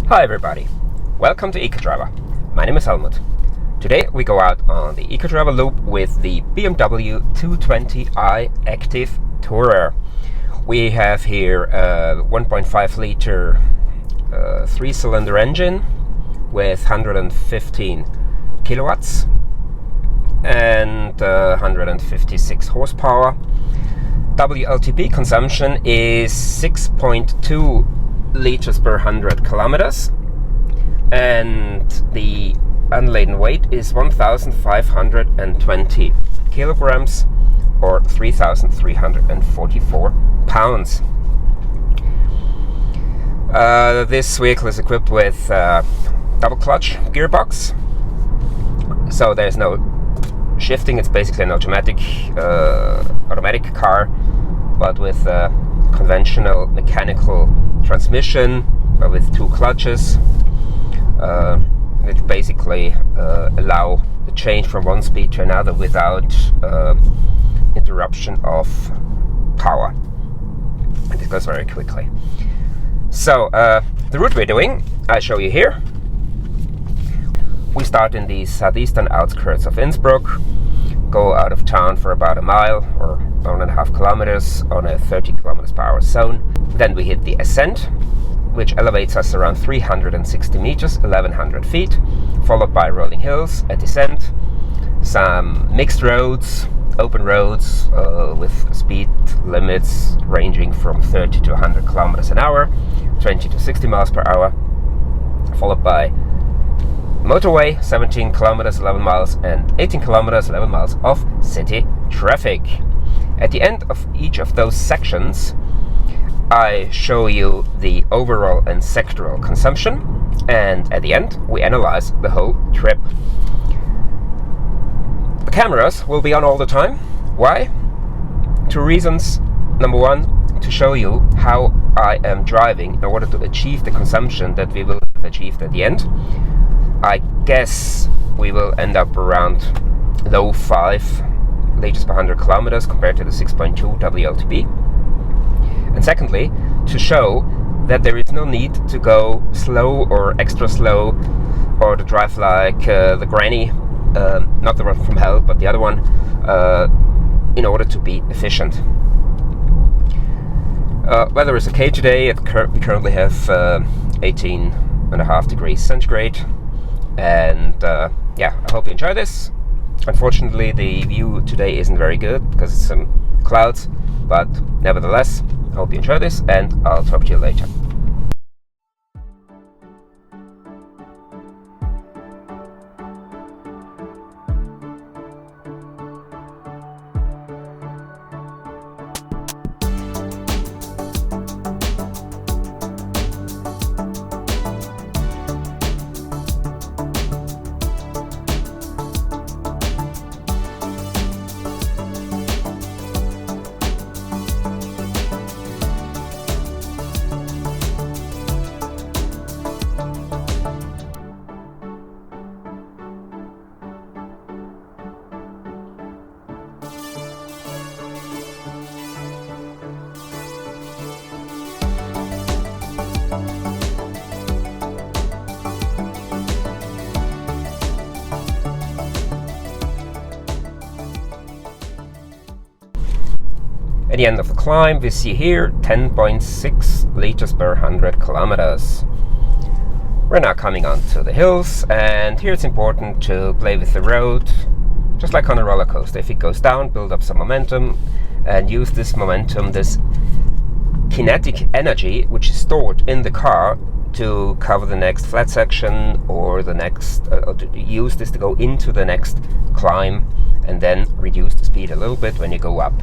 Hi everybody, welcome to EcoDriver. My name is Helmut. Today we go out on the EcoDriver loop with the BMW 220i Active Tourer. We have here a 1.5 liter 3-cylinder engine with 115 kilowatts and 156 horsepower. WLTP consumption is 6.2 liters per 100 kilometers, and the unladen weight is 1,520 kilograms or 3,344 pounds. This vehicle is equipped with double clutch gearbox, so there's no shifting. It's basically an automatic car, but with a conventional mechanical transmission with two clutches, which basically allow the change from one speed to another without interruption of power. And this goes very quickly. So the route we're doing, I show you here. We start in the southeastern outskirts of Innsbruck, go out of town for about a mile or 1.5 kilometers on a 30 kilometers per hour zone. Then we hit the ascent, which elevates us around 360 meters, 1,100 feet, followed by rolling hills, a descent, some mixed roads, open roads with speed limits ranging from 30 to 100 kilometers an hour, 20 to 60 miles per hour, followed by Motorway, 17 kilometers, 11 miles, and 18 kilometers, 11 miles of city traffic. At the end of each of those sections, I show you the overall and sectoral consumption, and at the end, we analyze the whole trip. The cameras will be on all the time. Why? Two reasons. Number one, to show you how I am driving in order to achieve the consumption that we will have achieved at the end. I guess we will end up around low 5 liters per 100 kilometers compared to the 6.2 WLTP. And secondly, to show that there is no need to go slow or extra slow or to drive like the granny, not the one from hell, but the other one, in order to be efficient. Weather is okay today. We currently have 18.5 degrees centigrade. And I hope you enjoy this. Unfortunately, the view today isn't very good because it's some clouds, but nevertheless, I hope you enjoy this, and I'll talk to you later. At the end of the climb, we see here 10.6 liters per 100 kilometers. We're now coming onto the hills, and here it's important to play with the road, just like on a roller coaster. If it goes down, build up some momentum, and use this momentum, this kinetic energy, which is stored in the car, to cover the next flat section or the next, or to use this to go into the next climb, and then reduce the speed a little bit when you go up.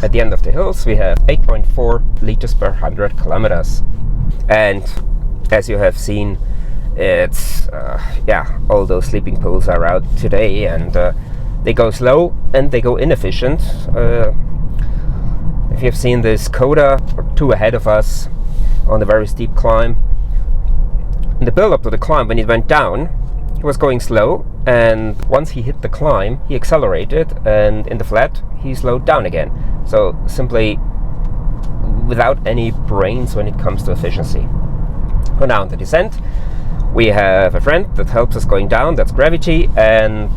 At the end of the hills we have 8.4 liters per 100 kilometers. And as you have seen, it's all those sleeping pools are out today, and they go slow and they go inefficient. If you've seen this coda or two ahead of us on the very steep climb, in the build up to the climb, when it went down, he was going slow, and once he hit the climb he accelerated, and in the flat he slowed down again. So simply without any brains when it comes to efficiency. Well, now on the descent we have a friend that helps us going down, that's gravity, and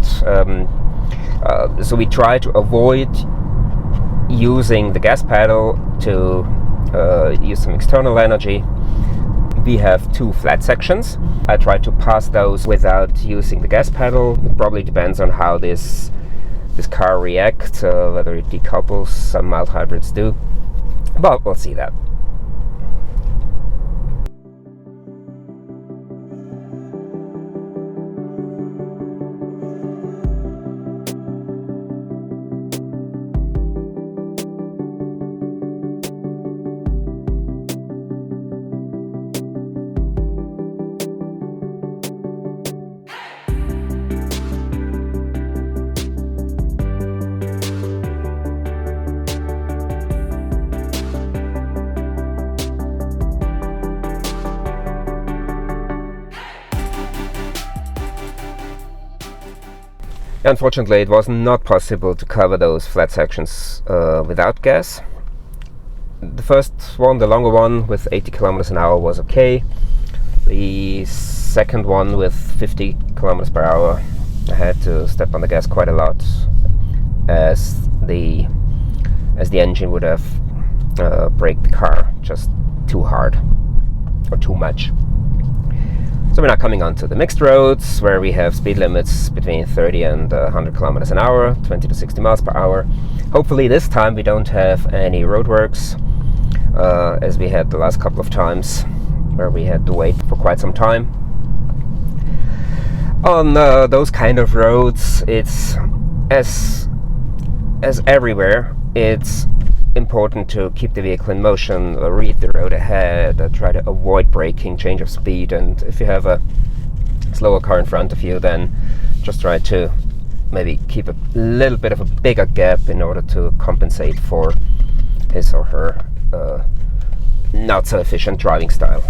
so we try to avoid using the gas pedal to use some external energy. We have two flat sections. I try to pass those without using the gas pedal. It probably depends on how this car reacts, whether it decouples. Some mild hybrids do, but we'll see that. Unfortunately, it was not possible to cover those flat sections without gas. The first one, the longer one with 80 kilometers an hour, was okay. The second one with 50 kilometers per hour, I had to step on the gas quite a lot, as the engine would have braked the car just too hard or too much. So we're now coming onto the mixed roads, where we have speed limits between 30 and 100 kilometers an hour, 20 to 60 miles per hour. Hopefully this time we don't have any roadworks, as we had the last couple of times, where we had to wait for quite some time. On those kind of roads, it's as everywhere, it's important to keep the vehicle in motion, read the road ahead, try to avoid braking, change of speed, and if you have a slower car in front of you, then just try to maybe keep a little bit of a bigger gap in order to compensate for his or her not so efficient driving style.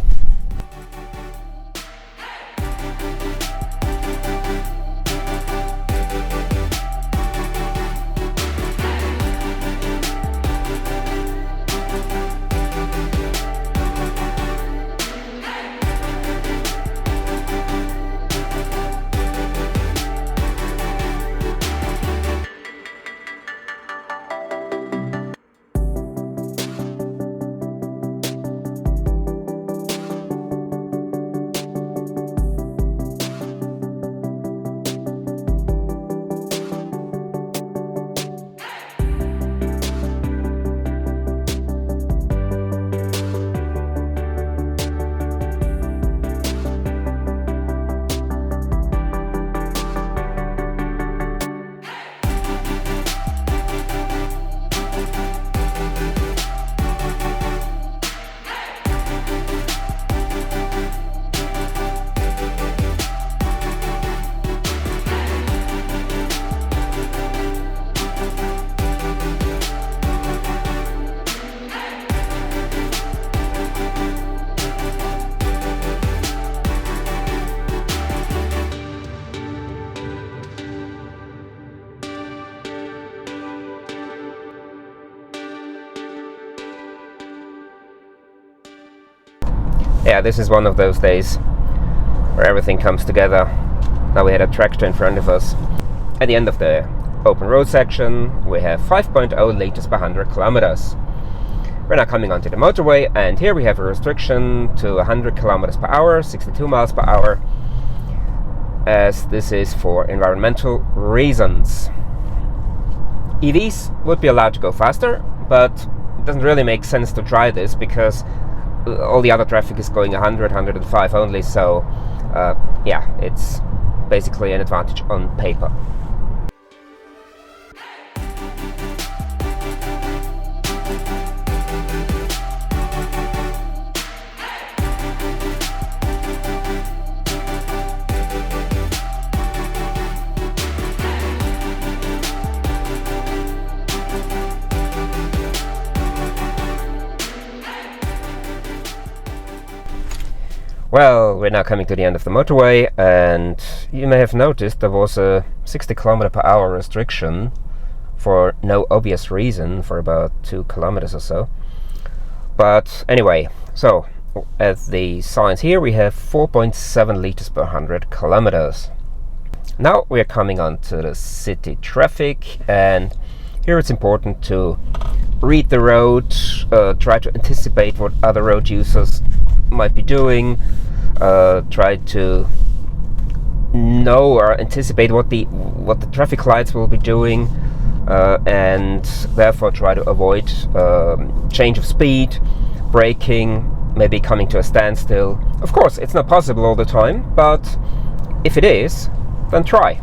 Yeah, this is one of those days where everything comes together. Now we had a tractor in front of us. At the end of the open road section, we have 5.0 liters per 100 kilometers. We're now coming onto the motorway, and here we have a restriction to 100 kilometers per hour, 62 miles per hour, as this is for environmental reasons. EVs would be allowed to go faster, but it doesn't really make sense to try this because all the other traffic is going 100, 105 only, so yeah, it's basically an advantage on paper. Well, we're now coming to the end of the motorway, and you may have noticed there was a 60 km/h restriction for no obvious reason for about 2 kilometers or so. But anyway, so at the signs here we have 4.7 liters per 100 kilometers. Now we're coming on to the city traffic, and here it's important to read the road, try to anticipate what other road users might be doing, try to know or anticipate what the traffic lights will be doing, and therefore try to avoid change of speed, braking, maybe coming to a standstill. Of course, it's not possible all the time, but if it is, then try.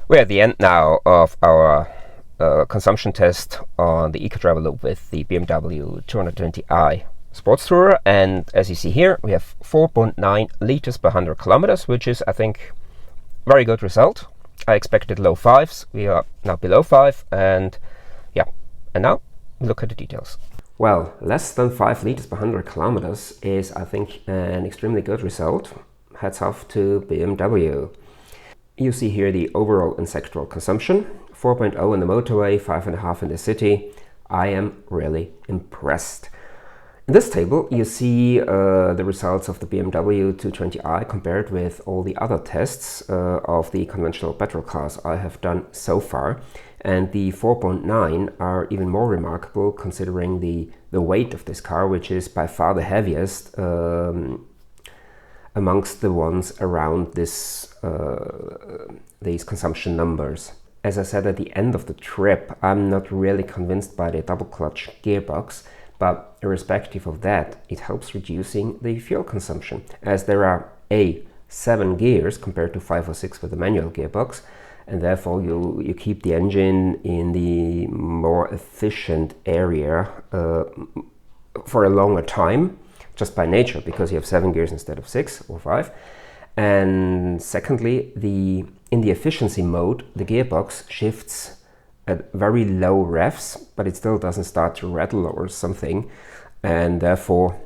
We're at the end now of our consumption test on the EcoDriver loop with the BMW 220i Sports Tourer, and as you see here we have 4.9 liters per 100 kilometers, which is, I think, very good result. I expected low fives. We are now below 5, and yeah, and now look at the details. Well, less than 5 liters per 100 kilometers is, I think, an extremely good result. Hats off to BMW. You see here the overall and sectoral consumption, 4.0 in the motorway, 5.5 in the city. I am really impressed. In this table you see the results of the BMW 220i compared with all the other tests of the conventional petrol cars I have done so far, and the 4.9 are even more remarkable considering the weight of this car, which is by far the heaviest amongst the ones around these consumption numbers. As I said at the end of the trip, I'm not really convinced by the double clutch gearbox, but irrespective of that, it helps reducing the fuel consumption, as there are 7 gears compared to 5 or 6 with a manual gearbox, and therefore you keep the engine in the more efficient area for a longer time, just by nature, because you have 7 gears instead of 6 or 5. And secondly, in the efficiency mode, the gearbox shifts at very low revs, but it still doesn't start to rattle or something, and therefore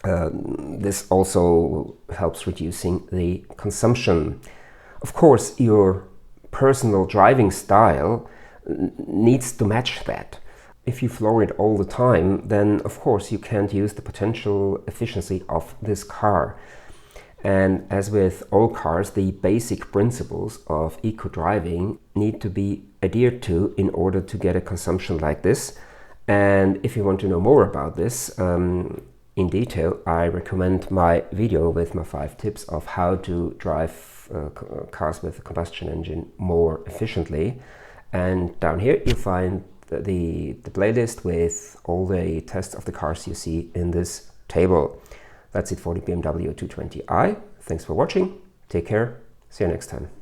this also helps reducing the consumption. Of course, your personal driving style needs to match that. If you floor it all the time, then of course you can't use the potential efficiency of this car. And as with all cars, the basic principles of eco-driving need to be adhered to in order to get a consumption like this. And if you want to know more about this in detail, I recommend my video with my 5 tips of how to drive cars with a combustion engine more efficiently. And down here you find the playlist with all the tests of the cars you see in this table. That's it for the BMW 220i. Thanks for watching. Take care. See you next time.